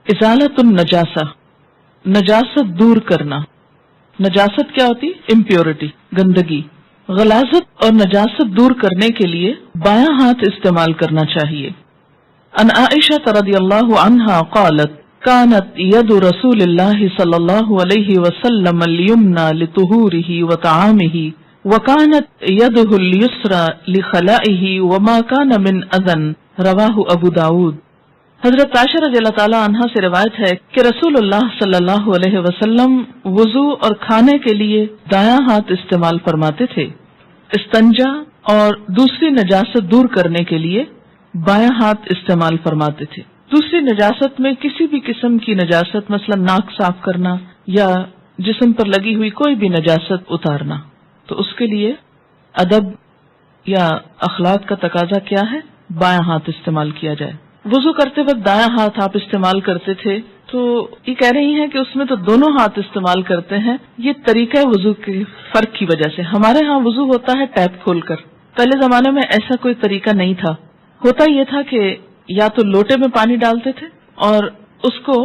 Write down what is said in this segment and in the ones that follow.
ازالت النجاسہ، نجاست دور کرنا. نجاست کیا ہوتی؟ امپیورٹی، گندگی. غلاظت اور نجاست دور کرنے کے لیے بایاں ہاتھ استعمال کرنا چاہیے. عن عائشہ رضی اللہ عنہا قالت كانت ید رسول اللہ صلی اللہ علیہ وسلم الیمنى لطہورہ وطعامہ وكانت يده اليسرى لخلائه وما كان من اذن. رواہ ابو داود. حضرت عائشہ رضی اللہ تعالی عنہا سے روایت ہے کہ رسول اللہ صلی اللہ علیہ وسلم وضو اور کھانے کے لیے دایاں ہاتھ استعمال فرماتے تھے، استنجا اور دوسری نجاست دور کرنے کے لیے بایاں ہاتھ استعمال فرماتے تھے. دوسری نجاست میں کسی بھی قسم کی نجاست، مثلا ناک صاف کرنا یا جسم پر لگی ہوئی کوئی بھی نجاست اتارنا، تو اس کے لیے ادب یا اخلاق کا تقاضا کیا ہے؟ بایاں ہاتھ استعمال کیا جائے. وضو کرتے وقت دایاں ہاتھ آپ استعمال کرتے تھے، تو یہ کہہ رہی ہیں کہ اس میں تو دونوں ہاتھ استعمال کرتے ہیں. یہ طریقہ وضو کے فرق کی وجہ سے. ہمارے ہاں وضو ہوتا ہے ٹیپ کھول کر، پہلے زمانے میں ایسا کوئی طریقہ نہیں تھا. ہوتا یہ تھا کہ یا تو لوٹے میں پانی ڈالتے تھے اور اس کو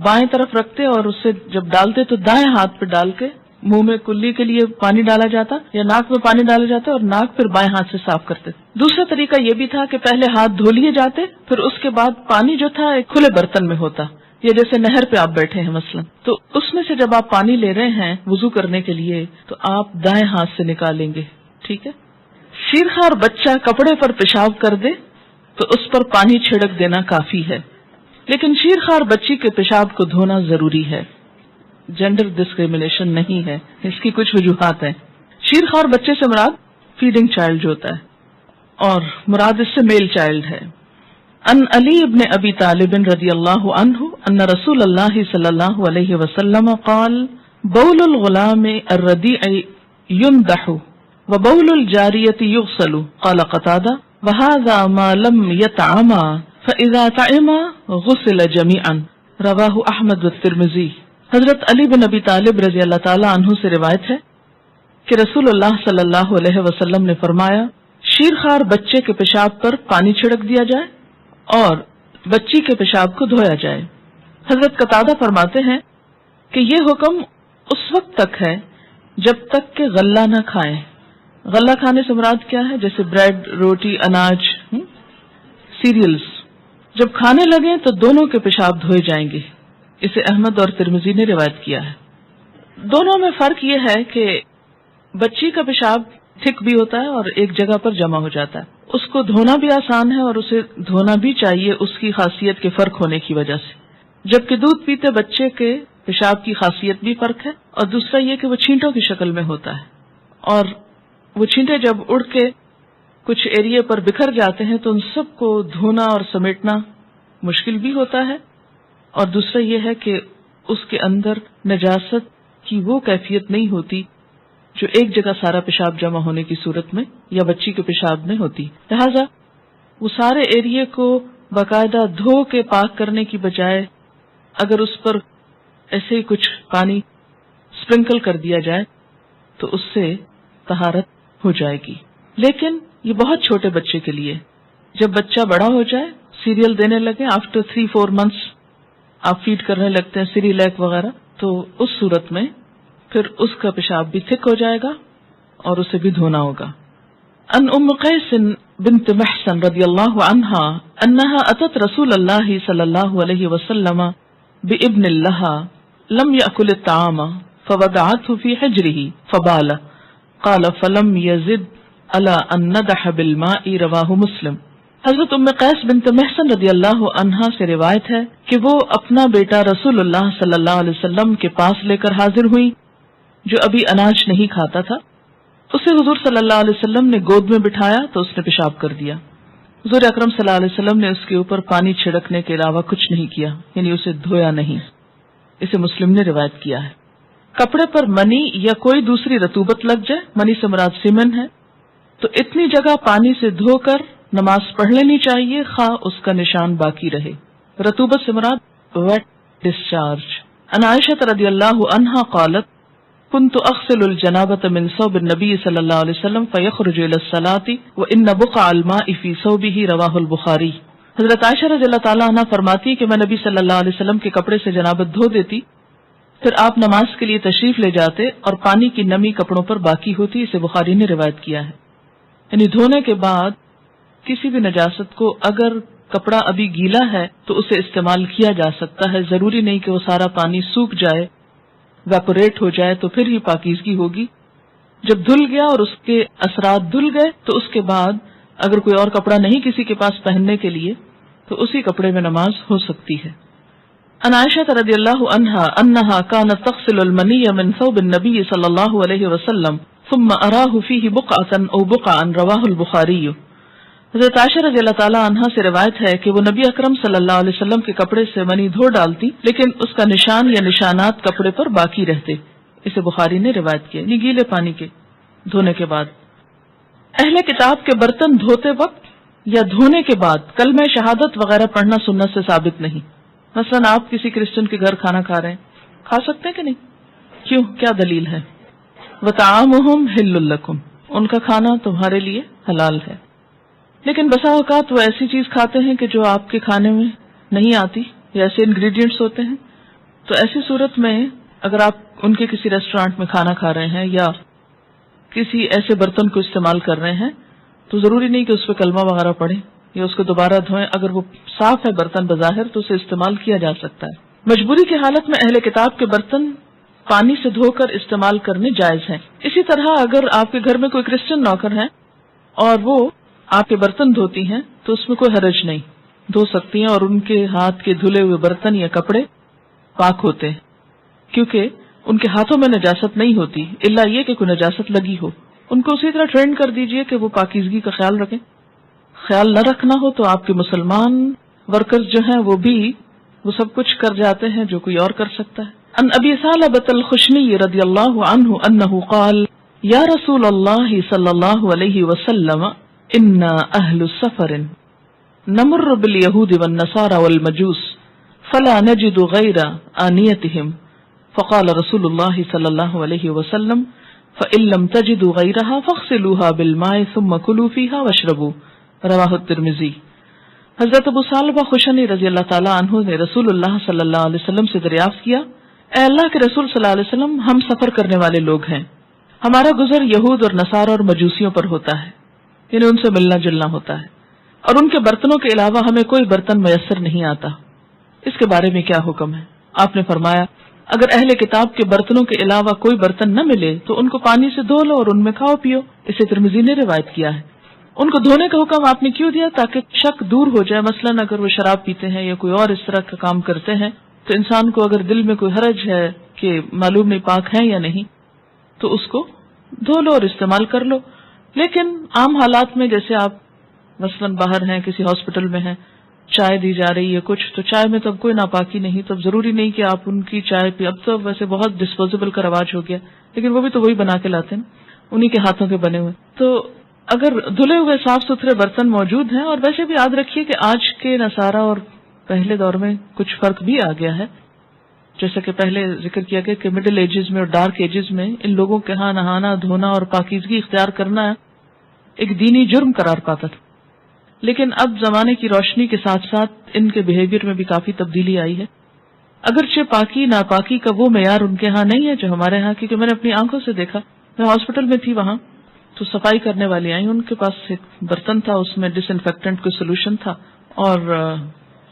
بائیں طرف رکھتے اور اسے جب ڈالتے تو دائیں ہاتھ پہ ڈال کے منہ میں کلی کے لیے پانی ڈالا جاتا یا ناک میں پانی ڈالا جاتا اور ناک پھر بائیں ہاتھ سے صاف کرتے. دوسرا طریقہ یہ بھی تھا کہ پہلے ہاتھ دھو لیے جاتے، پھر اس کے بعد پانی جو تھا ایک کھلے برتن میں ہوتا، یا جیسے نہر پہ آپ بیٹھے ہیں مثلا، تو اس میں سے جب آپ پانی لے رہے ہیں وضو کرنے کے لیے تو آپ دائیں ہاتھ سے نکالیں گے. ٹھیک ہے. شیرخوار بچہ کپڑے پر پیشاب کر دے تو اس پر پانی چھڑک دینا کافی ہے، لیکن شیرخوار بچی کے پیشاب کو دھونا ضروری ہے. جینڈر ڈسکریمنیشن نہیں ہے، اس کی کچھ وجوہات ہیں. شیرخوار بچے سے مراد فیڈنگ چائلڈ جو ہوتا ہے، اور مراد اس سے میل چائلڈ ہے. ان علی ابن ابی طالب رضی اللہ عنہ ان رسول اللہ صلی اللہ علیہ وسلم قال بول الغلام الردیع یندح وبول الجاریۃ یغسل. قال قتادہ وهذا ما لم يطعما فاذا طعما غسل جميعا. رواہ احمد والترمذی. حضرت علی بن ابی طالب رضی اللہ تعالی عنہ سے روایت ہے کہ رسول اللہ صلی اللہ علیہ وسلم نے فرمایا شیرخوار بچے کے پیشاب پر پانی چھڑک دیا جائے اور بچی کے پیشاب کو دھویا جائے. حضرت قتادہ فرماتے ہیں کہ یہ حکم اس وقت تک ہے جب تک کہ غلہ نہ کھائیں. غلہ کھانے سے مراد کیا ہے؟ جیسے بریڈ، روٹی، اناج، سیریلز. جب کھانے لگیں تو دونوں کے پیشاب دھوئے جائیں گے. اسے احمد اور ترمذی نے روایت کیا ہے. دونوں میں فرق یہ ہے کہ بچی کا پیشاب تھک بھی ہوتا ہے اور ایک جگہ پر جمع ہو جاتا ہے. اس کو دھونا بھی آسان ہے اور اسے دھونا بھی چاہیے اس کی خاصیت کے فرق ہونے کی وجہ سے. جبکہ دودھ پیتے بچے کے پیشاب کی خاصیت بھی فرق ہے، اور دوسرا یہ کہ وہ چھینٹوں کی شکل میں ہوتا ہے، اور وہ چھینٹے جب اڑ کے کچھ ایریے پر بکھر جاتے ہیں تو ان سب کو دھونا اور سمیٹنا مشکل بھی ہوتا ہے. اور دوسرا یہ ہے کہ اس کے اندر نجاست کی وہ کیفیت نہیں ہوتی جو ایک جگہ سارا پیشاب جمع ہونے کی صورت میں یا بچی کے پیشاب میں ہوتی. لہذا وہ سارے ایریے کو باقاعدہ دھو کے پاک کرنے کی بجائے اگر اس پر ایسے ہی کچھ پانی سپرنکل کر دیا جائے تو اس سے طہارت ہو جائے گی. لیکن یہ بہت چھوٹے بچے کے لیے. جب بچہ بڑا ہو جائے، سیریل دینے لگے، آفٹر 3-4 منتھس آپ فیڈ کرنے لگتے ہیں سیریلیک وغیرہ، تو اس صورت میں پھر اس کا پیشاب بھی تھک ہو جائے گا اور اسے بھی دھونا ہوگا. ان ام قیس بنت محسن رضی اللہ عنہا انہا اتت رسول اللہ صلی اللہ علیہ وسلم بابن لها لم یأکل الطعام فوضعته في حجره فبال قال فلم يزد على ان ندح بالماء. رواہ مسلم. حضرت ام قیس بنت محسن رضی اللہ عنہا سے روایت ہے کہ وہ اپنا بیٹا رسول اللہ صلی اللہ علیہ وسلم کے پاس لے کر حاضر ہوئی جو ابھی اناج نہیں کھاتا تھا. اسے حضور صلی اللہ علیہ وسلم نے گود میں بٹھایا تو اس نے پیشاب کر دیا. حضور اکرم صلی اللہ علیہ وسلم نے اس کے اوپر پانی چھڑکنے کے علاوہ کچھ نہیں کیا، یعنی اسے دھویا نہیں. اسے مسلم نے روایت کیا ہے. کپڑے پر منی یا کوئی دوسری رطوبت لگ جائے، منی سے مراد سیمن ہے، تو اتنی جگہ پانی سے دھو کر نماز پڑھ لینی چاہیے، خواہ اس کا نشان باقی رہے. رطوبت سے مراد ویٹ ڈسچارج. عن عائشہ رضی اللہ عنہا قالت كنت اغسل الجنابة من ثوب النبي صلی اللہ علیہ وسلم فيخرج الى الصلاة وان بقع الماء في ثوبه. رواہ البخاری. حضرت عائشہ رضی اللہ تعالیٰ عنہ فرماتی ہے کہ میں نبی صلی اللہ علیہ وسلم کے کپڑے سے جنابت دھو دیتی، پھر آپ نماز کے لیے تشریف لے جاتے اور پانی کی نمی کپڑوں پر باقی ہوتی. اسے بخاری نے روایت کیا ہے. یعنی دھونے کے بعد کسی بھی نجاست کو اگر کپڑا ابھی گیلا ہے تو اسے استعمال کیا جا سکتا ہے. ضروری نہیں کہ وہ سارا پانی سوکھ جائے، ویپوریٹ ہو جائے تو پھر ہی پاکیزگی ہوگی. جب دھل گیا اور اس کے اثرات دھل گئے تو اس کے بعد اگر کوئی اور کپڑا نہیں کسی کے پاس پہننے کے لیے تو اسی کپڑے میں نماز ہو سکتی ہے. عن عائشہ رضی اللہ عنہا انہا کانت تغسل المنی من ثوب النبی صلی اللہ علیہ وسلم ثم اراہ فیہ بقعتا او بقعا رواہ البخاری. حضرت عائشہ رضی اللہ تعالی عنہا سے روایت ہے کہ وہ نبی اکرم صلی اللہ علیہ وسلم کے کپڑے سے منی دھو ڈالتی لیکن اس کا نشان یا نشانات کپڑے پر باقی رہتے. اسے بخاری نے روایت کیا، یعنی گیلے پانی کے دھونے کے بعد. اہل کتاب کے برتن دھوتے وقت یا دھونے کے بعد کلمہ شہادت وغیرہ پڑھنا سنت سے ثابت نہیں. مثلا آپ کسی کرسچن کے گھر کھانا کھا رہے ہیں، کھا سکتے ہیں کہ نہیں؟ کیوں؟ کیا دلیل ہے؟ وطعامہم حل لکم، ان کا کھانا تمہارے لیے حلال ہے. لیکن بسا اوقات وہ ایسی چیز کھاتے ہیں کہ جو آپ کے کھانے میں نہیں آتی یا ایسے انگریڈینٹس ہوتے ہیں. تو ایسی صورت میں اگر آپ ان کے کسی ریسٹورانٹ میں کھانا کھا رہے ہیں یا کسی ایسے برتن کو استعمال کر رہے ہیں تو ضروری نہیں کہ اس پہ کلمہ وغیرہ پڑھیں یا اس کو دوبارہ دھوئیں. اگر وہ صاف ہے برتن بظاہر تو اسے استعمال کیا جا سکتا ہے. مجبوری کی حالت میں اہل کتاب کے برتن پانی سے دھو کر استعمال کرنے جائز ہیں. اسی طرح اگر آپ کے گھر میں کوئی کرسچن نوکر ہیں اور وہ آپ کے برتن دھوتی ہیں تو اس میں کوئی حرج نہیں، دھو سکتی ہیں اور ان کے ہاتھ کے دھلے ہوئے برتن یا کپڑے پاک ہوتے ہیں کیونکہ ان کے ہاتھوں میں نجاست نہیں ہوتی الا یہ کہ کوئی نجاست لگی ہو. ان کو اسی طرح ٹرین کر دیجئے کہ وہ پاکیزگی کا خیال رکھیں. خیال نہ رکھنا ہو تو آپ کے مسلمان ورکرز جو ہیں وہ بھی وہ سب کچھ کر جاتے ہیں جو کوئی اور کر سکتا ہے. ان ابی ثعلبۃ الخشنی رضی اللہ عنہ انہ قال یا رسول اللہ صلی اللہ علیہ وسلم انا اہل سفر نمر بالیہود والنصارى والمجوس فلا نجد غیر آنیتہم فقال رسول اللہ صلی اللہ علیہ وسلم فإن لم تجدوا غیرها فاغسلوها بالماء ثم کلوا فیها واشربوا رواہ الترمذی. حضرت ابو ثعلبہ خشنی رضی اللہ تعالی عنہ نے رسول اللہ صلی اللہ علیہ وسلم سے دریافت کیا، اے اللہ کے رسول صلی اللہ علیہ وسلم، ہم سفر کرنے والے لوگ ہیں، ہمارا گزر یہود اور نصارہ اور مجوسیوں پر ہوتا ہے، یعنی ان سے ملنا جلنا ہوتا ہے، اور ان کے برتنوں کے علاوہ ہمیں کوئی برتن میسر نہیں آتا. اس کے بارے میں کیا حکم ہے؟ آپ نے فرمایا اگر اہل کتاب کے برتنوں کے علاوہ کوئی برتن نہ ملے تو ان کو پانی سے دھو لو اور ان میں کھاؤ پیو. اسے ترمذی نے روایت کیا ہے. ان کو دھونے کا حکم آپ نے کیوں دیا؟ تاکہ شک دور ہو جائے. مثلا اگر وہ شراب پیتے ہیں یا کوئی اور اس طرح کا کام کرتے ہیں تو انسان کو اگر دل میں کوئی حرج ہے کہ معلوم نہیں پاک ہے یا نہیں تو اس کو دھو لو اور استعمال کر لو. لیکن عام حالات میں جیسے آپ مثلا باہر ہیں، کسی ہاسپٹل میں ہیں، چائے دی جا رہی ہے کچھ، تو چائے میں تو اب کوئی ناپاکی نہیں، تو اب ضروری نہیں کہ آپ ان کی چائے پی. اب تو ویسے بہت ڈسپوزیبل کا رواج ہو گیا، لیکن وہ بھی تو وہی بنا کے لاتے ہیں، انہی کے ہاتھوں کے بنے ہوئے. تو اگر دھلے ہوئے صاف ستھرے برتن موجود ہیں، اور ویسے بھی یاد رکھیے کہ آج کے نصارہ اور پہلے دور میں کچھ فرق بھی آ گیا ہے. جیسا کہ پہلے ذکر کیا گیا کہ مڈل ایجز میں اور ڈارک ایجز میں ان لوگوں کے ہاں نہانا دھونا اور پاکیزگی اختیار کرنا ایک دینی جرم قرار پاتا تھا. لیکن اب زمانے کی روشنی کے ساتھ ساتھ ان کے بیہیویئر میں بھی کافی تبدیلی آئی ہے. اگرچہ پاکی ناپاکی کا وہ معیار ان کے ہاں نہیں ہے جو ہمارے ہاں، کیونکہ میں نے اپنی آنکھوں سے دیکھا. میں ہاسپٹل میں تھی وہاں تو صفائی کرنے والی آئی، ان کے پاس ایک برتن تھا، اس میں ڈس انفیکٹنٹ کوئی سولوشن تھا اور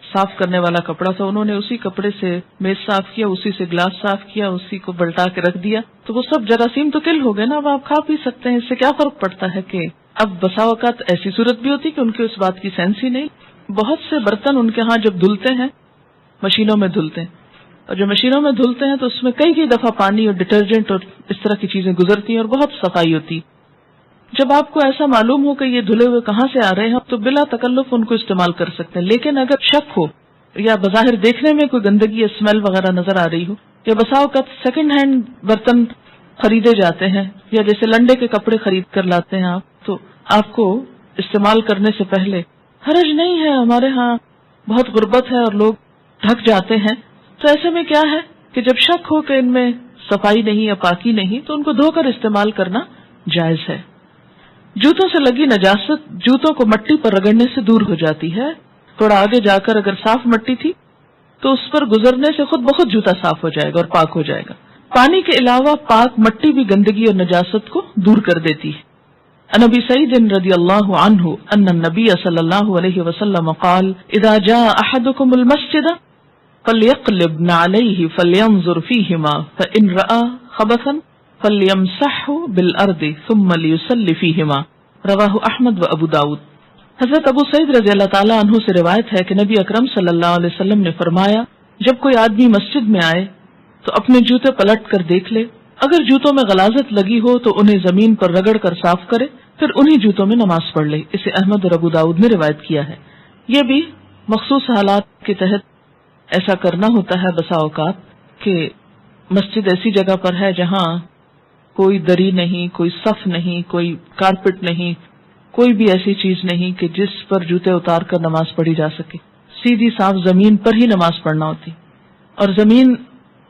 صاف کرنے والا کپڑا تھا. انہوں نے اسی کپڑے سے میز صاف کیا، اسی سے گلاس صاف کیا، اسی کو بلٹا کے رکھ دیا. تو وہ سب جراثیم تو کل ہو گئے نا. اب آپ کھا پی سکتے ہیں، اس سے کیا فرق پڑتا ہے کہ اب بسا اوقات ایسی صورت بھی ہوتی کہ ان کے اس بات کی سینس ہی نہیں. بہت سے برتن ان کے ہاں جب دھلتے ہیں مشینوں میں دھلتے ہیں، اور جو مشینوں میں دھلتے ہیں تو اس میں کئی دفعہ پانی اور ڈٹرجنٹ اور اس طرح کی چیزیں گزرتی ہیں اور بہت صفائی ہوتی. جب آپ کو ایسا معلوم ہو کہ یہ دھلے ہوئے کہاں سے آ رہے ہیں تو بلا تکلف ان کو استعمال کر سکتے ہیں. لیکن اگر شک ہو یا بظاہر دیکھنے میں کوئی گندگی یا اسمیل وغیرہ نظر آ رہی ہو، یا بسا اوقات سیکنڈ ہینڈ برتن خریدے جاتے ہیں یا جیسے لنڈے کے کپڑے خرید کر لاتے ہیں آپ، تو آپ کو استعمال کرنے سے پہلے حرج نہیں ہے. ہمارے ہاں بہت غربت ہے اور لوگ ڈھک جاتے ہیں، تو ایسے میں کیا ہے کہ جب شک ہو کہ ان میں صفائی نہیں یا پاکی نہیں تو ان کو دھو کر استعمال کرنا جائز ہے. جوتوں سے لگی نجاست جوتوں کو مٹی پر رگڑنے سے دور ہو جاتی ہے. تھوڑا آگے جا کر اگر صاف مٹی تھی تو اس پر گزرنے سے خود بخود جوتا صاف ہو جائے گا اور پاک ہو جائے گا. پانی کے علاوہ پاک مٹی بھی گندگی اور نجاست کو دور کر دیتی ہے. عن ابی سعید رضی اللہ عنہ ان النبی صلی اللہ علیہ وسلم قال اذا جاء احدكم المسجد فليقلب نعليه فلينظر فيهما فان راى خبثا فليمسحه بالارض ثم ليصلي فيهما. رواہ احمد و ابو داود. حضرت ابو سعید رضی اللہ تعالیٰ عنہ سے روایت ہے کہ نبی اکرم صلی اللہ علیہ وسلم نے فرمایا جب کوئی آدمی مسجد میں آئے تو اپنے جوتے پلٹ کر دیکھ لے، اگر جوتوں میں غلاظت لگی ہو تو انہیں زمین پر رگڑ کر صاف کرے، پھر انہی جوتوں میں نماز پڑھ لے. اسے احمد اور ابو داؤد نے روایت کیا ہے. یہ بھی مخصوص حالات کے تحت ایسا کرنا ہوتا ہے بسا اوقات کہ مسجد ایسی جگہ پر ہے جہاں کوئی دری نہیں، کوئی صف نہیں، کوئی کارپٹ نہیں، کوئی بھی ایسی چیز نہیں کہ جس پر جوتے اتار کر نماز پڑھی جا سکے. سیدھی صاف زمین پر ہی نماز پڑھنا ہوتی، اور زمین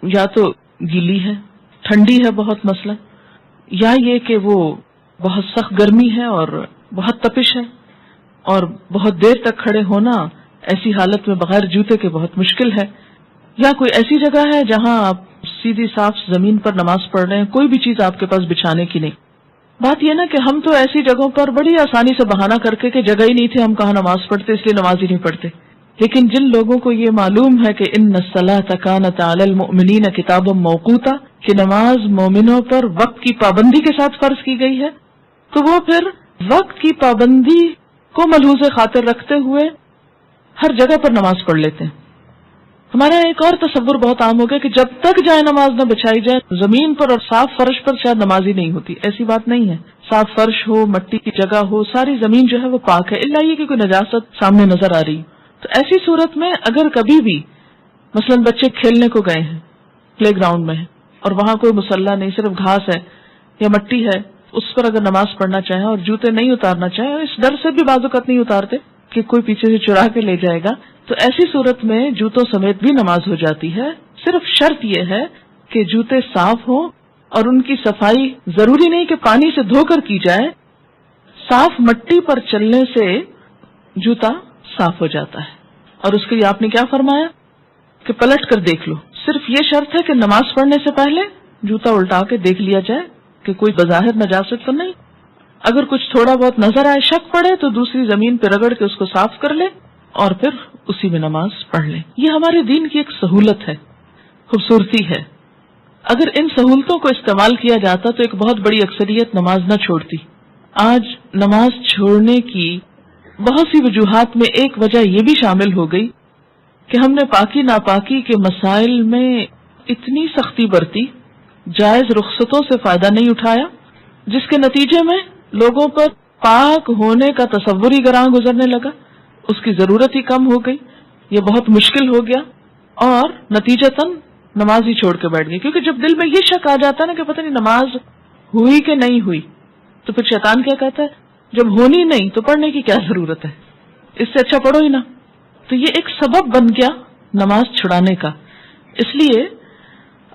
یا تو گیلی ہے، ٹھنڈی ہے بہت مثلا، یا یہ کہ وہ بہت سخت گرمی ہے اور بہت تپش ہے، اور بہت دیر تک کھڑے ہونا ایسی حالت میں بغیر جوتے کے بہت مشکل ہے، یا کوئی ایسی جگہ ہے جہاں آپ سیدھی صاف زمین پر نماز پڑھ رہے ہیں، کوئی بھی چیز آپ کے پاس بچھانے کی نہیں. بات یہ نا کہ ہم تو ایسی جگہوں پر بڑی آسانی سے بہانہ کر کے کہ جگہ ہی نہیں تھی ہم کہاں نماز پڑھتے، اس لیے نماز ہی نہیں پڑھتے. لیکن جن لوگوں کو یہ معلوم ہے کہ ان الصلاۃ کانت علی المؤمنین کتابا موقوتا، کہ نماز مومنوں پر وقت کی پابندی کے ساتھ فرض کی گئی ہے، تو وہ پھر وقت کی پابندی کو ملحوظ خاطر رکھتے ہوئے ہر جگہ پر نماز پڑھ لیتے ہیں. ہمارا ایک اور تصور بہت عام ہو گیا کہ جب تک جائے نماز نہ بچھائی جائے زمین پر اور صاف فرش پر شاید نماز ہی نہیں ہوتی. ایسی بات نہیں ہے. صاف فرش ہو، مٹی کی جگہ ہو، ساری زمین جو ہے وہ پاک ہے، الا یہ کہ کوئی نجاست سامنے نظر آ رہی. تو ایسی صورت میں اگر کبھی بھی مثلا بچے کھیلنے کو گئے ہیں، پلے گراؤنڈ میں ہیں، اور وہاں کوئی مسلح نہیں، صرف گھاس ہے یا مٹی ہے، اس پر اگر نماز پڑھنا چاہیں اور جوتے نہیں اتارنا چاہیں، اس ڈر سے بھی بعض اوقات نہیں اتارتے کہ کوئی پیچھے سے چرا کے لے جائے گا، تو ایسی صورت میں جوتوں سمیت بھی نماز ہو جاتی ہے. صرف شرط یہ ہے کہ جوتے صاف ہوں، اور ان کی صفائی ضروری نہیں کہ پانی سے دھو کر کی جائے، صاف مٹی پر چلنے سے جوتا صاف ہو جاتا ہے. اور اس کے لیے آپ نے کیا فرمایا کہ پلٹ کر دیکھ لو. صرف یہ شرط ہے کہ نماز پڑھنے سے پہلے جوتا الٹا کے دیکھ لیا جائے کہ کوئی بظاہر نجاست تو نہیں. اگر کچھ تھوڑا بہت نظر آئے، شک پڑے، تو دوسری زمین پہ رگڑ کے اس کو صاف کر لے اور پھر اسی میں نماز پڑھ لیں. یہ ہمارے دین کی ایک سہولت ہے، خوبصورتی ہے. اگر ان سہولتوں کو استعمال کیا جاتا تو ایک بہت بڑی اکثریت نماز نہ چھوڑتی. آج نماز چھوڑنے کی بہت سی وجوہات میں ایک وجہ یہ بھی شامل ہو گئی کہ ہم نے پاکی ناپاکی کے مسائل میں اتنی سختی برتی، جائز رخصتوں سے فائدہ نہیں اٹھایا، جس کے نتیجے میں لوگوں پر پاک ہونے کا تصور ہی گراں گزرنے لگا، اس کی ضرورت ہی کم ہو گئی، یہ بہت مشکل ہو گیا، اور نتیجتاً نماز ہی چھوڑ کے بیٹھ گئی. کیونکہ جب دل میں یہ شک آ جاتا ہے نا کہ پتہ نہیں نماز ہوئی کہ نہیں ہوئی، تو پھر شیطان کیا کہتا ہے، جب ہونی نہیں تو پڑھنے کی کیا ضرورت ہے، اس سے اچھا پڑھو ہی نہ. تو یہ ایک سبب بن گیا نماز چھڑانے کا. اس لیے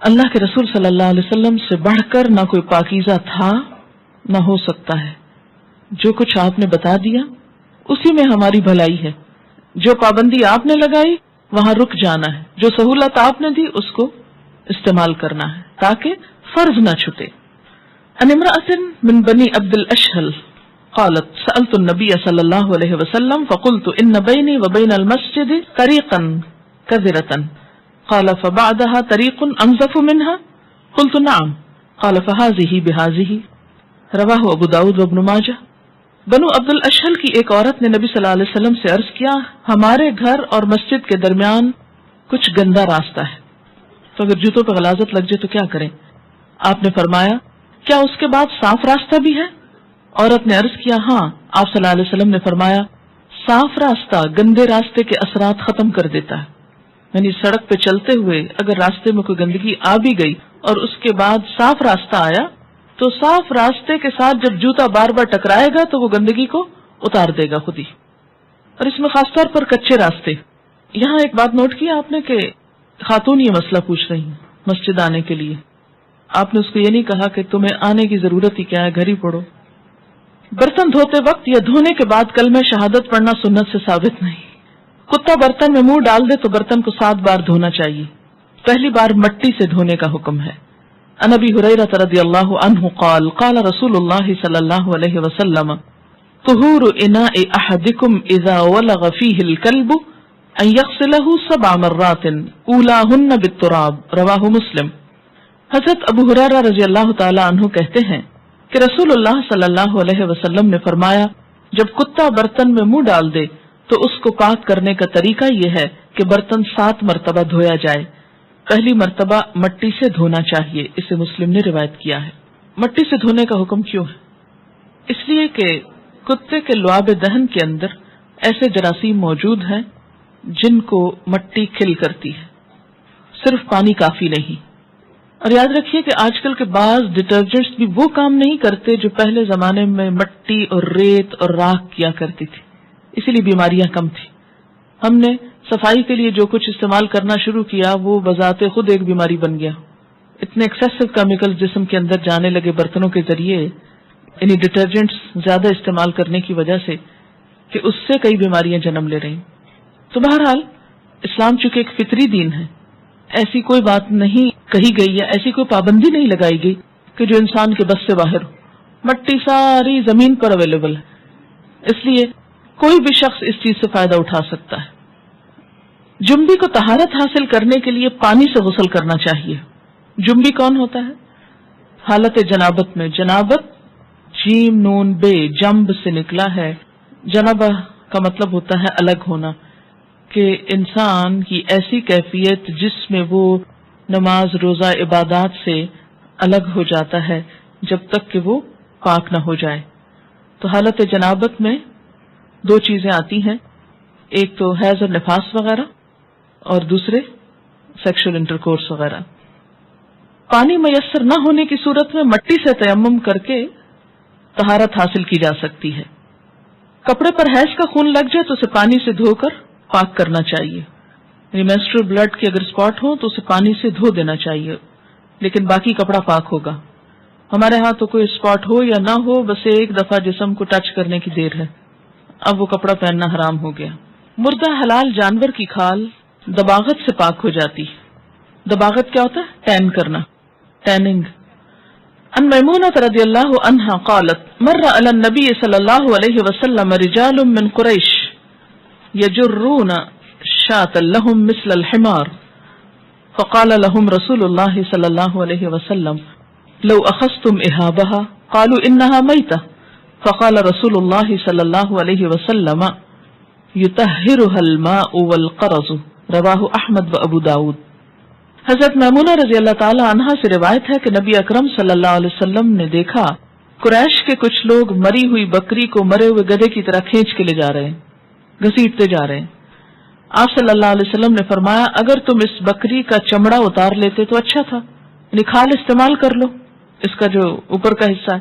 اللہ کے رسول صلی اللہ علیہ وسلم سے بڑھ کر نہ کوئی پاکیزہ تھا نہ ہو سکتا ہے. جو کچھ آپ نے بتا دیا اسی میں ہماری بھلائی ہے. جو پابندی آپ نے لگائی وہاں رک جانا ہے، جو سہولت آپ نے دی اس کو استعمال کرنا ہے تاکہ فرض نہ چھٹے. ان امرأة من بني عبد الاشهل قالت سألت النبي صلى الله عليه وسلم فقلت ان بيني وبين المسجد طريقا كذرة قال فبعدها طريق انظف منها قلت نعم قال فهذه بهذه. رواه ابو داود وابن ماجہ. بنو عبد الاشہل کی ایک عورت نے نبی صلی اللہ علیہ وسلم سے عرض کیا، ہمارے گھر اور مسجد کے درمیان کچھ گندا راستہ ہے، تو اگر جوتوں پہ غلاظت لگ جائے تو کیا کریں؟ آپ نے فرمایا کیا اس کے بعد صاف راستہ بھی ہے؟ عورت نے عرض کیا ہاں. آپ صلی اللہ علیہ وسلم نے فرمایا صاف راستہ گندے راستے کے اثرات ختم کر دیتا ہے. یعنی سڑک پہ چلتے ہوئے اگر راستے میں کوئی گندگی آ بھی گئی اور اس کے بعد صاف راستہ آیا تو صاف راستے کے ساتھ جب جوتا بار بار ٹکرائے گا تو وہ گندگی کو اتار دے گا خود ہی. اور اس میں خاص طور پر کچے راستے. یہاں ایک بات نوٹ کی آپ نے کہ خاتون یہ مسئلہ پوچھ رہی ہیں مسجد آنے کے لیے. آپ نے اس کو یہ نہیں کہا کہ تمہیں آنے کی ضرورت ہی کیا ہے، گھر ہی پڑھو. برتن دھوتے وقت یا دھونے کے بعد کلمہ شہادت پڑھنا سنت سے ثابت نہیں. کتا برتن میں منہ ڈال دے تو برتن کو 7 بار دھونا چاہیے. پہلی بار مٹی سے دھونے کا حکم ہے. عن ابی ہریرہ رضی اللہ عنہ قال قال رسول اللہ صلی اللہ علیہ وسلم طہور اناء احدکم اذا ولغ فیہ الکلب ان یغسلہ 7 مرات اولاہن بالتراب رواہ مسلم. حضرت ابو ہریرہ رضی اللہ تعالی عنہ کہتے ہیں کہ رسول اللہ صلی اللہ علیہ وسلم نے فرمایا جب کتا برتن میں منہ ڈال دے تو اس کو پاک کرنے کا طریقہ یہ ہے کہ برتن 7 مرتبہ دھویا جائے. پہلی مرتبہ مٹی سے دھونا چاہیے. اسے مسلم نے روایت کیا ہے. مٹی سے دھونے کا حکم کیوں ہے؟ اس لیے کہ کتے کے لعاب دہن کے اندر ایسے جراثیم موجود ہیں جن کو مٹی کھل کرتی ہے. صرف پانی کافی نہیں. اور یاد رکھیے کہ آج کل کے بعض ڈٹرجنٹس بھی وہ کام نہیں کرتے جو پہلے زمانے میں مٹی اور ریت اور راکھ کیا کرتی تھی. اسی لیے بیماریاں کم تھی. ہم نے صفائی کے لیے جو کچھ استعمال کرنا شروع کیا وہ بذات خود ایک بیماری بن گیا. اتنے ایکسیسو کیمیکل جسم کے اندر جانے لگے برتنوں کے ذریعے، یعنی ڈٹرجنٹس زیادہ استعمال کرنے کی وجہ سے، کہ اس سے کئی بیماریاں جنم لے رہی. تو بہرحال اسلام چونکہ ایک فطری دین ہے، ایسی کوئی بات نہیں کہی گئی یا ایسی کوئی پابندی نہیں لگائی گئی کہ جو انسان کے بس سے باہر ہو. مٹی ساری زمین پر اویلیبل ہے، اس لیے کوئی بھی شخص اس چیز سے فائدہ اٹھا سکتا ہے. جنبی کو طہارت حاصل کرنے کے لیے پانی سے غسل کرنا چاہیے. جنبی کون ہوتا ہے؟ حالت جنابت میں. جنابت جیم نون بے جنب سے نکلا ہے. جنابہ کا مطلب ہوتا ہے الگ ہونا، کہ انسان کی ایسی کیفیت جس میں وہ نماز روزہ عبادات سے الگ ہو جاتا ہے جب تک کہ وہ پاک نہ ہو جائے. تو حالت جنابت میں 2 چیزیں آتی ہیں، ایک تو حیض اور نفاس وغیرہ، اور دوسرے سیکشل انٹرکورس وغیرہ. پانی میسر نہ ہونے کی صورت میں مٹی سے تیمم کر کے طہارت حاصل کی جا سکتی ہے. کپڑے پر حیض کا خون لگ جائے تو اسے پانی سے دھو کر پاک کرنا چاہیے. یعنی مینسٹرل بلڈ کے اگر اسپاٹ ہو تو اسے پانی سے دھو دینا چاہیے، لیکن باقی کپڑا پاک ہوگا. ہمارے ہاں تو کوئی اسپاٹ ہو یا نہ ہو، بس ایک دفعہ جسم کو ٹچ کرنے کی دیر ہے، اب وہ کپڑا پہننا حرام ہو گیا. مردہ حلال جانور کی کھال دباغت سے پاک ہو جاتی. دباغت کیا ہوتا ہے؟ ٹین کرنا، ٹیننگ. ان میمونہ رضی اللہ عنہا قالت مر علی النبی صلی اللہ علیہ وسلم رجال من قریش یجرون شاة لهم مثل الحمار فقال لهم رسول الله صلی اللہ علیہ وسلم لو اخذتم اهابها قالوا انها میتة فقال رسول اللہ صلی اللہ علیہ وسلم یطہرها الماء والقرض رواہ احمد و ابو داود. حضرت میمونہ رضی اللہ تعالی عنہا سے روایت ہے کہ نبی اکرم صلی اللہ علیہ وسلم نے دیکھا قریش کے کچھ لوگ مری ہوئی بکری کو مرے ہوئے گدھے کی طرح کھینچ کے لے جا رہے ہیں، گھسیٹتے جا رہے ہیں. آپ صلی اللہ علیہ وسلم نے فرمایا اگر تم اس بکری کا چمڑا اتار لیتے تو اچھا تھا، یعنی کھال استعمال کر لو، اس کا جو اوپر کا حصہ ہے.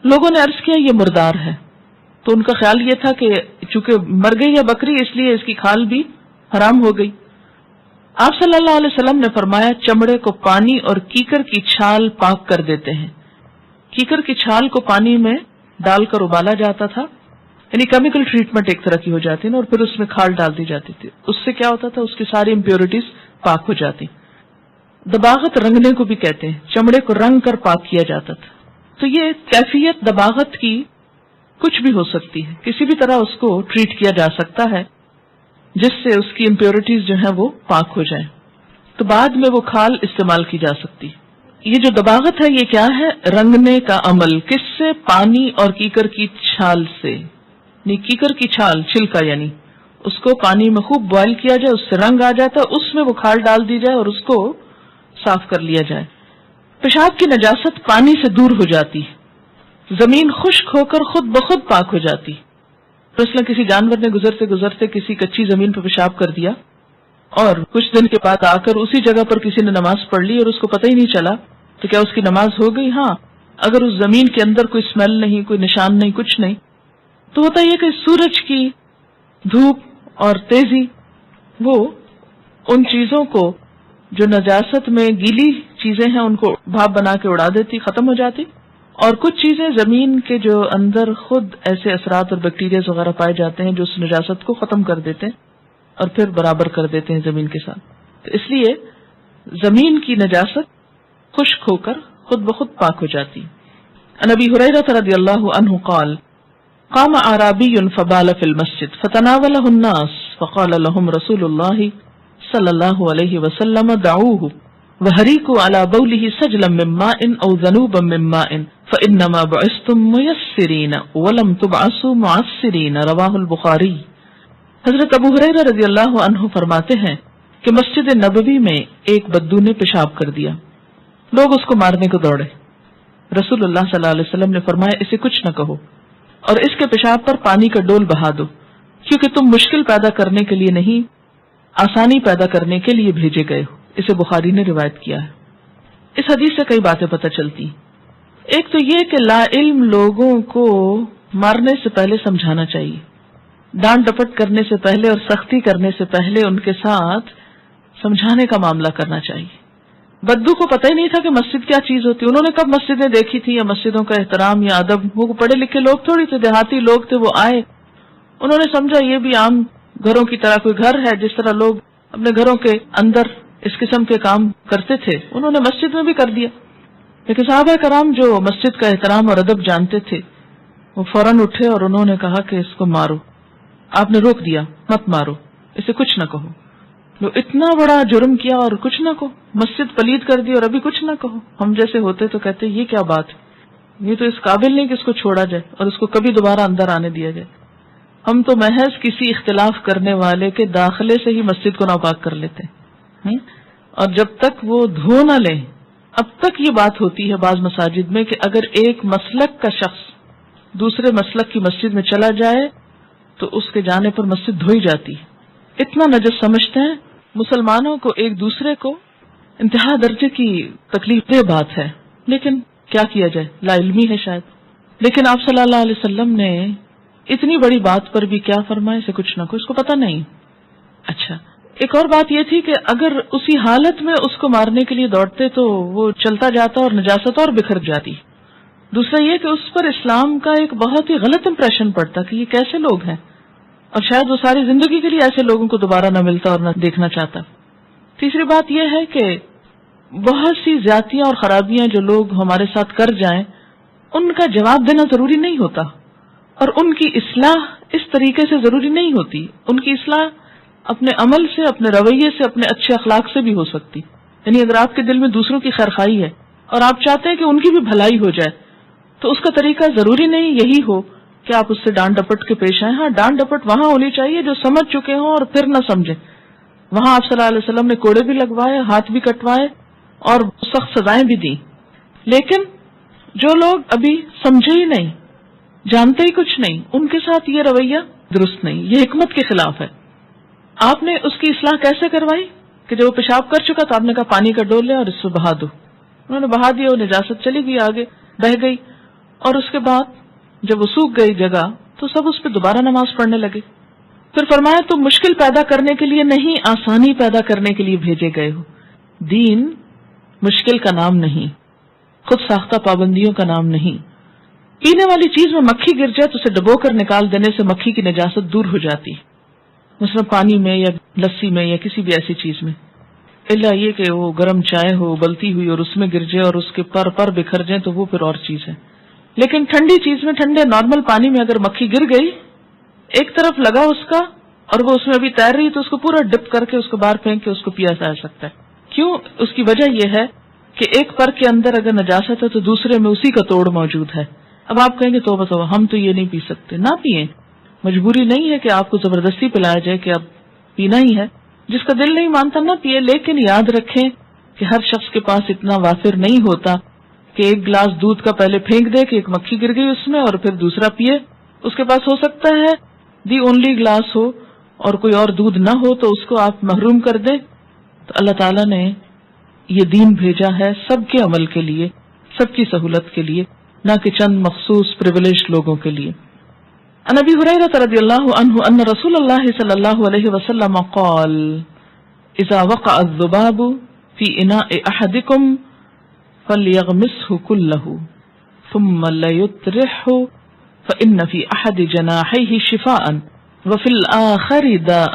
لوگوں نے عرض کیا یہ مردار ہے، تو ان کا خیال یہ تھا کہ چونکہ مر گئی ہے بکری اس لیے اس کی کھال بھی حرام ہو گئی. آپ صلی اللہ علیہ وسلم نے فرمایا چمڑے کو پانی اور کیکر کی چھال پاک کر دیتے ہیں. کیکر کی چھال کو پانی میں ڈال کر ابالا جاتا تھا، یعنی کیمیکل ٹریٹمنٹ ایک طرح کی ہو جاتی ہے، اور پھر اس میں کھال ڈال دی جاتی تھی. اس سے کیا ہوتا تھا؟ اس کی ساری امپیورٹیز پاک ہو جاتی. دباغت رنگنے کو بھی کہتے ہیں، چمڑے کو رنگ کر پاک کیا جاتا تھا. تو یہ کیفیت دباغت کی کچھ بھی ہو سکتی ہے، کسی بھی طرح اس کو ٹریٹ کیا جا سکتا ہے جس سے اس کی امپیورٹیز جو ہیں وہ پاک ہو جائیں، تو بعد میں وہ کھال استعمال کی جا سکتی. یہ جو دباغت ہے یہ کیا ہے؟ رنگنے کا عمل. کس سے؟ پانی اور کیکر کی چھال سے. کیکر کی چھال چھلکا، یعنی اس کو پانی میں خوب بوائل کیا جائے، اس سے رنگ آ جاتا ہے، اس میں وہ کھال ڈال دی جائے اور اس کو صاف کر لیا جائے. پیشاب کی نجاست پانی سے دور ہو جاتی، زمین خشک ہو کر خود بخود پاک ہو جاتی. مثلا کسی جانور نے گزرتے گزرتے کسی کچی زمین پہ پیشاب کر دیا اور کچھ دن کے بعد آ کر اسی جگہ پر کسی نے نماز پڑھ لی اور اس کو پتہ ہی نہیں چلا، تو کیا اس کی نماز ہو گئی؟ ہاں، اگر اس زمین کے اندر کوئی اسمیل نہیں، کوئی نشان نہیں، کچھ نہیں. تو ہوتا یہ کہ سورج کی دھوپ اور تیزی وہ ان چیزوں کو جو نجاست میں گیلی چیزیں ہیں ان کو بھاپ بنا کے اڑا دیتی، ختم ہو جاتی. اور کچھ چیزیں زمین کے جو اندر خود ایسے اثرات اور بیکٹیریاز وغیرہ پائے جاتے ہیں جو اس نجاست کو ختم کر دیتے ہیں. اور پھر برابر کر دیتے ہیں زمین کے ساتھ. تو اس لیے زمین کی نجاست خشک ہو کر خود بخود پاک ہو جاتی. عن ابی ہریرہ رضی اللہ عنہ قال قام اعرابی فبال فی المسجد فتناولہ الناس فقال لهم رسول اللہ صلی اللہ علیہ وسلم دعوه وحریکوا علی بولہ سجلا من ماء او ذنوبا من ماء فانما بعثتم میسرین ولم تبعثوا معسرین رواہ البخاری. حضرت ابو ہریرہ رضی اللہ عنہ فرماتے ہیں کہ مسجد نبوی میں ایک بدو نے پیشاب کر دیا. لوگ اس کو مارنے کو دوڑے. رسول اللہ صلی اللہ علیہ وسلم نے فرمایا اسے کچھ نہ کہو اور اس کے پیشاب پر پانی کا ڈول بہا دو، کیونکہ تم مشکل پیدا کرنے کے لیے نہیں آسانی پیدا کرنے کے لیے بھیجے گئے ہو. اسے بخاری نے روایت کیا ہے. اس حدیث سے کئی باتیں پتہ چلتی. ایک تو یہ کہ لا علم لوگوں کو مارنے سے پہلے سمجھانا چاہیے، ڈانٹ ڈپٹ کرنے سے پہلے اور سختی کرنے سے پہلے ان کے ساتھ سمجھانے کا معاملہ کرنا چاہیے. بدو کو پتہ ہی نہیں تھا کہ مسجد کیا چیز ہوتی. انہوں نے کب مسجدیں دیکھی تھی یا مسجدوں کا احترام یا ادب. وہ پڑھے لکھے لوگ تھوڑی تھے، دیہاتی لوگ تھے. وہ آئے، انہوں نے سمجھا یہ بھی عام گھروں کی طرح کوئی گھر ہے، جس طرح لوگ اپنے گھروں کے اندر اس قسم کے کام کرتے تھے انہوں نے مسجد میں بھی کر دیا. لیکن صحابہ کرام جو مسجد کا احترام اور ادب جانتے تھے وہ فوراً اٹھے اور انہوں نے کہا کہ اس کو مارو. آپ نے روک دیا، مت مارو، اسے کچھ نہ کہو. لو اتنا بڑا جرم کیا اور کچھ نہ کہو، مسجد پلید کر دی اور ابھی کچھ نہ کہو. ہم جیسے ہوتے تو کہتے یہ کیا بات ہے، یہ تو اس قابل نہیں کہ اس کو چھوڑا جائے اور اس کو کبھی دوبارہ اندر آنے دیا جائے. ہم تو محض کسی اختلاف کرنے والے کے داخلے سے ہی مسجد کو ناپاک کر لیتے ہیں، اور جب تک وہ دھو نہ لیں. اب تک یہ بات ہوتی ہے بعض مساجد میں کہ اگر ایک مسلک کا شخص دوسرے مسلک کی مسجد میں چلا جائے تو اس کے جانے پر مسجد دھوئی جاتی. اتنا نجس سمجھتے ہیں. مسلمانوں کو ایک دوسرے کو انتہا درجے کی تکلیف دہ بات ہے، لیکن کیا کیا جائے، لا علمی ہے شاید. لیکن آپ صلی اللہ علیہ وسلم نے اتنی بڑی بات پر بھی کیا فرمایا، اسے کچھ نہ کچھ، اس کو پتہ نہیں. اچھا، ایک اور بات یہ تھی کہ اگر اسی حالت میں اس کو مارنے کے لیے دوڑتے تو وہ چلتا جاتا اور نجاست اور بکھر جاتی. دوسرا یہ کہ اس پر اسلام کا ایک بہت ہی غلط امپریشن پڑتا کہ یہ کیسے لوگ ہیں، اور شاید وہ ساری زندگی کے لیے ایسے لوگوں کو دوبارہ نہ ملتا اور نہ دیکھنا چاہتا. تیسری بات یہ ہے کہ بہت سی زیادتیاں اور خرابیاں جو لوگ ہمارے ساتھ کر جائیں ان کا جواب دینا ضروری نہیں ہوتا، اور ان کی اصلاح اس طریقے سے ضروری نہیں ہوتی. ان کی اصلاح اپنے عمل سے، اپنے رویے سے، اپنے اچھے اخلاق سے بھی ہو سکتی. یعنی اگر آپ کے دل میں دوسروں کی خیرخواہی ہے اور آپ چاہتے ہیں کہ ان کی بھی بھلائی ہو جائے تو اس کا طریقہ ضروری نہیں یہی ہو کہ آپ اس سے ڈانٹ ڈپٹ کے پیش آئیں. ہاں، ڈانٹ ڈپٹ وہاں ہونی چاہیے جو سمجھ چکے ہوں اور پھر نہ سمجھیں. وہاں آپ صلی اللہ علیہ وسلم نے کوڑے بھی لگوائے، ہاتھ بھی کٹوائے اور سخت سزائیں بھی دی. لیکن جو لوگ ابھی سمجھے ہی نہیں، جانتے ہی کچھ نہیں، ان کے ساتھ یہ رویہ درست نہیں، یہ حکمت کے خلاف ہے. آپ نے اس کی اصلاح کیسے کروائی کہ جب وہ پیشاب کر چکا تو آپ نے کہا پانی کا ڈول لے اور اس کو بہا دو. انہوں نے بہا دیا، وہ نجاست چلی گئی، آگے بہ گئی، اور اس کے بعد جب وہ سوکھ گئی جگہ تو سب اس پہ دوبارہ نماز پڑھنے لگے. پھر فرمایا تم مشکل پیدا کرنے کے لیے نہیں، آسانی پیدا کرنے کے لیے بھیجے گئے ہو. دین مشکل کا نام نہیں، خود ساختہ پابندیوں کا نام نہیں. پینے والی چیز میں مکھی گر جائے تو اسے ڈبو کر نکال دینے سے مکھی کی نجاست دور ہو جاتی، مثلا پانی میں یا لسی میں یا کسی بھی ایسی چیز میں. الا یہ کہ وہ گرم چائے ہو ابلتی ہوئی اور اس میں گر جائے اور اس کے پر بکھر جائیں تو وہ پھر اور چیز ہے. لیکن ٹھنڈی چیز میں، ٹھنڈے نارمل پانی میں اگر مکھی گر گئی، ایک طرف لگا اس کا اور وہ اس میں ابھی تیر رہی تو اس کو پورا ڈپ کر کے اس کو باہر پھینک کے اس کو پیا جا سکتا ہے. کیوں؟ اس کی وجہ یہ ہے کہ ایک پر کے اندر اگر نجاست ہے تو دوسرے میں اسی کا توڑ موجود ہے. اب آپ کہیں گے توبہ توبہ، ہم تو یہ نہیں پی سکتے. نہ پیئیں، مجبوری نہیں ہے کہ آپ کو زبردستی پلایا جائے کہ اب پینا ہی ہے. جس کا دل نہیں مانتا نہ پیے، لیکن یاد رکھیں کہ ہر شخص کے پاس اتنا وافر نہیں ہوتا کہ ایک گلاس دودھ کا پہلے پھینک دے کہ ایک مکھی گر گئی اس میں اور پھر دوسرا پیے. اس کے پاس ہو سکتا ہے دی اونلی گلاس ہو اور کوئی اور دودھ نہ ہو تو اس کو آپ محروم کر دیں. تو اللہ تعالیٰ نے یہ دین بھیجا ہے سب کے عمل کے لیے، سب کی سہولت کے لیے، نہ کہ چند مخصوص پریویلیجڈ لوگوں کے لیے. عن ابی ہریرہ رضی اللہ عنہ ان رسول اللہ صلی اللہ علیہ وسلم قال اذا وقع الذباب في اناء احدكم فليغمسه كله ثم ليطرحه فان في احد جناحيه شفاء وفي الاخر داء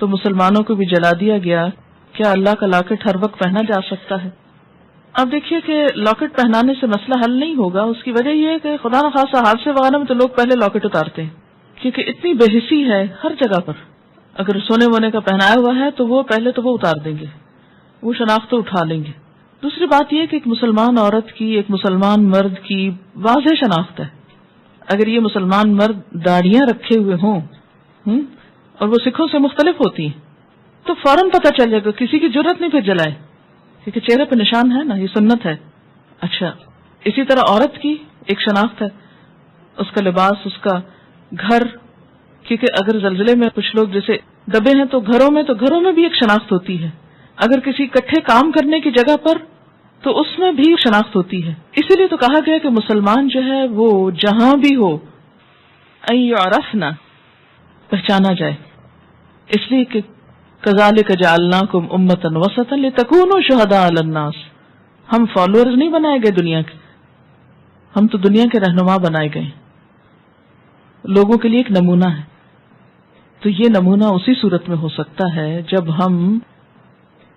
تو مسلمانوں کو بھی جلا دیا گیا. کیا اللہ کا لاکٹ ہر وقت پہنا جا سکتا ہے؟ اب دیکھیے کہ لاکٹ پہنانے سے مسئلہ حل نہیں ہوگا. اس کی وجہ یہ ہے کہ خدا نخواستہ حادثے وغیرہ میں تو لوگ پہلے لاکٹ اتارتے ہیں، کیونکہ اتنی بے حسی ہے ہر جگہ پر. اگر سونے وونے کا پہنایا ہوا ہے تو وہ پہلے تو وہ اتار دیں گے، وہ شناخت تو اٹھا لیں گے. دوسری بات یہ کہ ایک مسلمان عورت کی، ایک مسلمان مرد کی واضح شناخت ہے. اگر یہ مسلمان مرد داڑیاں رکھے ہوئے ہوں اور وہ سکھوں سے مختلف ہوتی ہیں تو فوراً پتہ چل جائے گا، کسی کی جرت نہیں پھر جلائے، کیونکہ چہرے پہ نشان ہے نا، یہ سنت ہے. اچھا، اسی طرح عورت کی ایک شناخت ہے، اس کا لباس، اس کا گھر، کیونکہ اگر زلزلے میں کچھ لوگ جیسے دبے ہیں تو گھروں میں بھی ایک شناخت ہوتی ہے. اگر کسی اکٹھے کام کرنے کی جگہ پر تو اس میں بھی شناخت ہوتی ہے. اسی لیے تو کہا گیا کہ مسلمان جو ہے وہ جہاں بھی ہو ان یعرفنا، پہچانا جائے. اس لیے کہ کذالک جعلناکم امۃ وسطا لتکونوا شہداء علی الناس. ہم فالوورز نہیں بنائے گئے دنیا کے، ہم تو دنیا کے رہنما بنائے گئے، لوگوں کے لیے ایک نمونہ ہے. تو یہ نمونہ اسی صورت میں ہو سکتا ہے جب ہم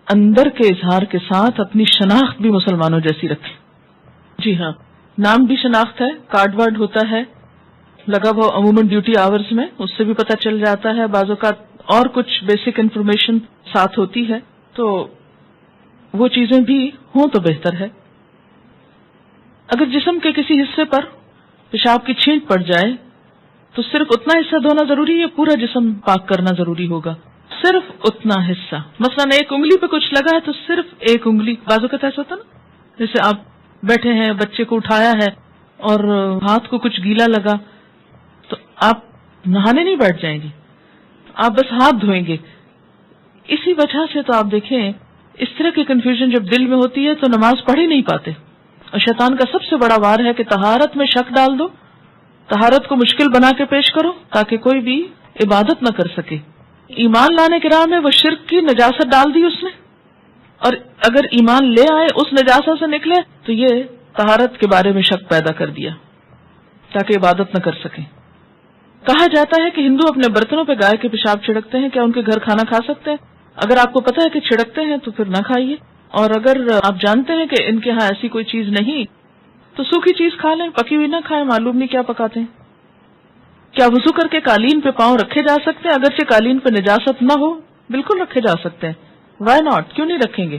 اندر کے اظہار کے ساتھ اپنی شناخت بھی مسلمانوں جیسی رکھیں. جی ہاں، نام بھی شناخت ہے، کارڈ وارڈ ہوتا ہے لگا ہوا عموماً ڈیوٹی آورز میں، اس سے بھی پتہ چل جاتا ہے. بعض اوقات اور کچھ بیسک انفارمیشن ساتھ ہوتی ہے، تو وہ چیزیں بھی ہوں تو بہتر ہے. اگر جسم کے کسی حصے پر پیشاب کی چھینٹ پڑ جائے تو صرف اتنا حصہ دھونا ضروری ہے، پورا جسم پاک کرنا ضروری ہوگا؟ صرف اتنا حصہ. مثلا ایک انگلی پہ کچھ لگا ہے تو صرف ایک انگلی. بعض اوقات ایسا ہوتا نا، جیسے آپ بیٹھے ہیں، بچے کو اٹھایا ہے اور ہاتھ کو کچھ گیلا لگا تو آپ نہانے نہیں بیٹھ جائیں گے، آپ بس ہاتھ دھوئیں گے. اسی وجہ سے تو آپ دیکھیں اس طرح کی کنفیوژن جب دل میں ہوتی ہے تو نماز پڑھ ہی نہیں پاتے. اور شیطان کا سب سے بڑا وار ہے کہ طہارت میں شک ڈال دو، طہارت کو مشکل بنا کے پیش کرو تاکہ کوئی بھی عبادت نہ کر سکے. ایمان لانے کی راہ میں وہ شرک کی نجاست ڈال دی اس نے، اور اگر ایمان لے آئے اس نجاست سے نکلے تو یہ طہارت کے بارے میں شک پیدا کر دیا تاکہ عبادت نہ کر سکیں. کہا جاتا ہے کہ ہندو اپنے برتنوں پہ گائے کے پیشاب چھڑکتے ہیں. کیا ان کے گھر کھانا کھا سکتے ہیں؟ اگر آپ کو پتا ہے کہ چھڑکتے ہیں تو پھر نہ کھائیے، اور اگر آپ جانتے ہیں کہ ان کے ہاں ایسی کوئی چیز نہیں تو سوکھی چیز کھا لیں، پکی ہوئی نہ کھائیں، معلوم نہیں کیا پکاتے ہیں. کیا وضو کر کے قالین پہ پاؤں رکھے جا سکتے ہیں اگرچہ قالین پہ نجاست نہ ہو؟ بالکل رکھے جا سکتے ہیں. وائی ناٹ، کیوں نہیں رکھیں گے؟